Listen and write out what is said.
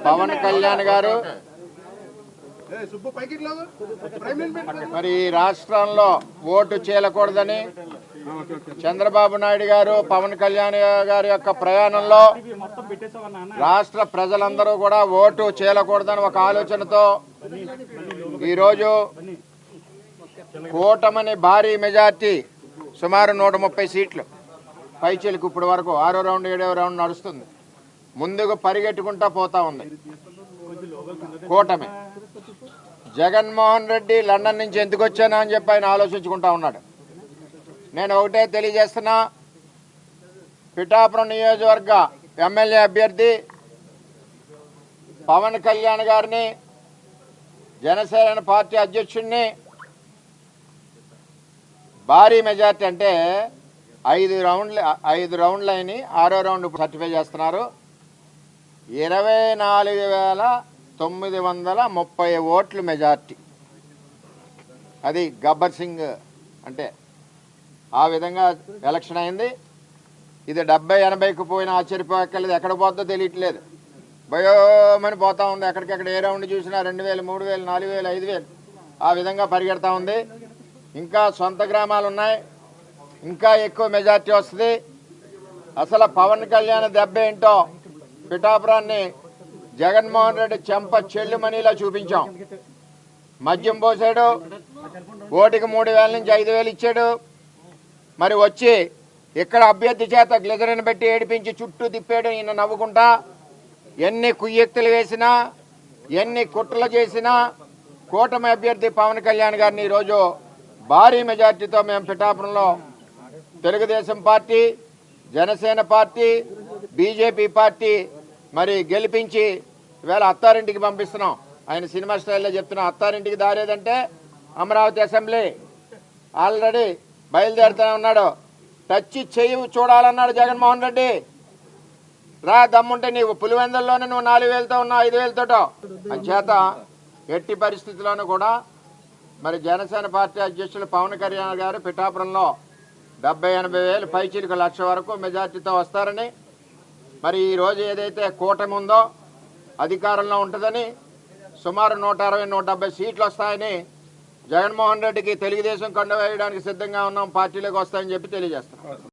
పవన్ కళ్యాణ్ గారు మరి రాష్ట్రంలో ఓటు చీలకూడదని చంద్రబాబు నాయుడు గారు పవన్ కళ్యాణ్ గారి యొక్క ప్రయాణంలో రాష్ట్ర ప్రజలందరూ కూడా ఓటు చీలకూడదని ఒక ఆలోచనతో ఈరోజు కూటమిని భారీ మెజార్టీ సుమారు 130 సీట్లు పైచీలకు ఇప్పటి వరకు 6వ రౌండ్ 7వ రౌండ్ నడుస్తుంది. ముందుకు పరిగెట్టుకుంటా పోతా ఉంది కూటమి. జగన్మోహన్ రెడ్డి లండన్ నుంచి ఎందుకు వచ్చానా అని చెప్పి ఆయన ఆలోచించుకుంటా ఉన్నాడు. నేను ఒకటే తెలియజేస్తున్నా, పిఠాపురం నియోజకవర్గ ఎమ్మెల్యే అభ్యర్థి పవన్ కళ్యాణ్ గారిని జనసేన పార్టీ అధ్యక్షుడిని భారీ మెజార్టీ అంటే 5 రౌండ్లు అయినాయి. 6వ రౌండ్ సర్టిఫై చేస్తున్నారు. 24,930 ఓట్లు మెజార్టీ. అది గబ్బర్ సింగ్ అంటే ఆ విధంగా ఎలక్షన్ అయింది. ఇది 70-80కు పోయిన ఆశ్చర్యపోక్కర్లేదు. ఎక్కడ పోతుందో తెలియట్లేదు. భయోమని పోతా ఉంది. ఎక్కడికెక్కడ ఏ రౌండ్ చూసినా 2,000, 3,000, 4,000, 5,000 ఆ విధంగా పరిగెడతా ఉంది. ఇంకా సొంత గ్రామాలు ఉన్నాయి, ఇంకా ఎక్కువ మెజార్టీ వస్తుంది. అసలు పవన్ కళ్యాణ్ దెబ్బ ఏంటో పిఠాపురాన్ని జగన్మోహన్ రెడ్డి చెంప చెల్లుమనిలా చూపించాం. మద్యం పోసాడు, ఓటికి 3,000 నుంచి 5,000 ఇచ్చాడు. మరి వచ్చి ఇక్కడ అభ్యర్థి చేత గ్లిజరిన్ పెట్టి ఏడిపించి చుట్టూ తిప్పాడు. ఈయన నవ్వుకుంటా ఎన్ని కుయ్యెక్తులు వేసినా ఎన్ని కుట్రలు చేసినా కూటమి అభ్యర్థి పవన్ కళ్యాణ్ గారిని ఈరోజు భారీ మెజార్టీతో మేము పిఠాపురంలో Telugu Desam party, Janasena party, BJP party మరి గెలిపించి ఈవేళ అత్తారింటికి పంపిస్తున్నాం. ఆయన సినిమా స్టైల్లో చెప్తున్నా, అత్తారింటికి దారేదంటే అమరావతి అసెంబ్లీ. ఆల్రెడీ బయలుదేరుతూనే ఉన్నాడు. టచ్ చెయ్యి చూడాలన్నాడు జగన్మోహన్ రెడ్డి. రా దమ్ముంటే నీవు పులివెందుల్లోనే నువ్వు 4,000తో ఉన్నావు, 5,000తోటో. అంచేత ఎట్టి పరిస్థితుల్లోనూ కూడా మరి జనసేన పార్టీ అధ్యక్షులు పవన్ కళ్యాణ్ గారు పిఠాపురంలో 70-80 వేలు పైచీలకు 1,00,000 వరకు మెజార్టీతో వస్తారని, మరి ఈరోజు ఏదైతే కూటమి ఉందో అధికారంలో ఉంటుందని, సుమారు 160-170 సీట్లు వస్తాయని, జగన్మోహన్ రెడ్డికి తెలుగుదేశం కండ వేయడానికి సిద్ధంగా ఉన్నాం, పార్టీలోకి వస్తాయని చెప్పి తెలియజేస్తున్నాం.